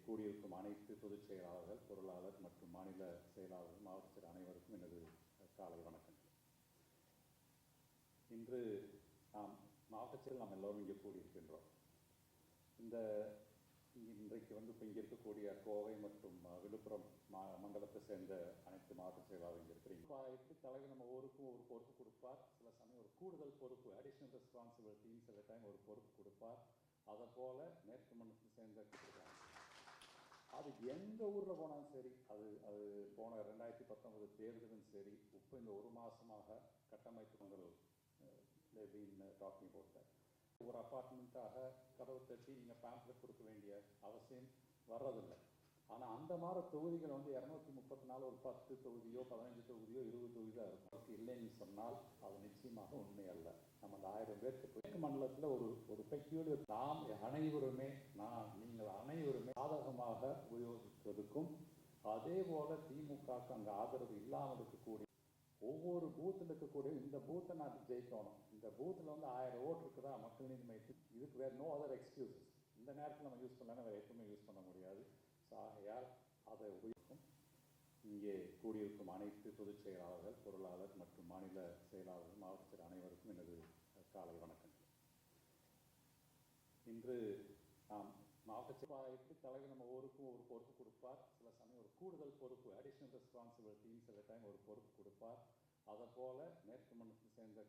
கூடியிருக்கும் அனைத்து பொதுச் செயலாளர்கள், பொருளாளர் மற்றும் மாநில செயலாளர்கள், மாவட்ட செயலர் அனைவருக்கும் எனது காலை வணக்கங்கள். இன்று மாவட்ட செயலர் நாம் எல்லோரும் இங்கே கூடியிருக்கின்றோம். இன்றைக்கு இப்போ இங்கே இருக்கக்கூடிய கோவை மற்றும் விழுப்புரம் மண்டலத்தை சேர்ந்த அனைத்து மாவட்ட செயலாளர்கள் இங்கே இருக்கிறீங்க. எப்படி தலைவர் நம்ம ஒவ்வொருக்கும் ஒரு பொறுப்பு கொடுப்பார், சில சமயம் ஒரு கூடுதல் பொறுப்பு, அடிஷ்னல் ரெஸ்பான்சிபிலிட்டின்னு சில டைம் ஒரு பொறுப்பு கொடுப்பார். அதை போல மேற்கு மண்டலத்தை சேர்ந்த கொடுக்குறாங்க. அது எந்த ஊரில் போனாலும் சரி, அது போன 2019 தேர்தலும் சரி, இப்போ இந்த ஒரு மாதமாக கட்டமைப்பு டாக்கிங் போட்ட ஒரு அப்பார்ட்மெண்ட்டாக கதவு தட்டி நீங்கள் பேம்ப்ளெட் கொடுக்க வேண்டிய அவசியம் வர்றதில்லை. ஆனால் அந்த மாதிரி தொகுதிகள் 234 ஒரு 10 தொகுதியோ 15 தொகுதியோ 20 தொகுதி தான் இருக்கும். இல்லைன்னு சொன்னால் அது நிச்சயமாக உண்மை அல்ல. நம்ம அந்த 1000 பேருக்கு மேற்கு மண்டலத்தில் ஒரு பெக்யூலியர் நாம் அனைவருமே நீங்கள் அனைவருமே சாதகமாக உபயோகிப்பதற்கும், அதே போல திமுகவுக்கு அங்கே ஆதரவு இல்லாமல் இருக்கக்கூடிய ஒவ்வொரு பூத்தில் இருக்கக்கூடிய இந்த பூத்தை நான் ஜெயிக்கணும், இந்த பூத்தில் 1000 ஓட்டு இருக்குதா மக்கள் நீதி மையத்தில், இதுக்கு வேறு நோ அதர் எக்ஸ்கியூசஸ். இந்த நேரத்தில் நம்ம யூஸ் பண்ணலாம், வேறு எப்பவுமே யூஸ் பண்ண முடியாது. ஸோ ஆகையால் அதை உபயோகிக்கும். இங்கே கூடியிருக்கும் அனைத்து பொதுச் செயலாளர்கள், பொருளாளர் மற்றும் மாநில செயலாளர்கள், மாவட்ட செயலர் அனைவருக்கும் எனது காலை வணக்கங்கள். இன்று மாவட்ட செயலர் எப்படி தலைவர் நம்ம ஒவ்வொருக்கும் ஒரு பொறுப்பு கொடுப்பார், சில சமயம் ஒரு கூடுதல் பொறுப்பு, அடிஷ்னல் ரெஸ்பான்சிபிலிட்டின்னு சில டைம் ஒரு பொறுப்பு கொடுப்பார். அதை போல மேற்கு மண்டலத்தை சேர்ந்த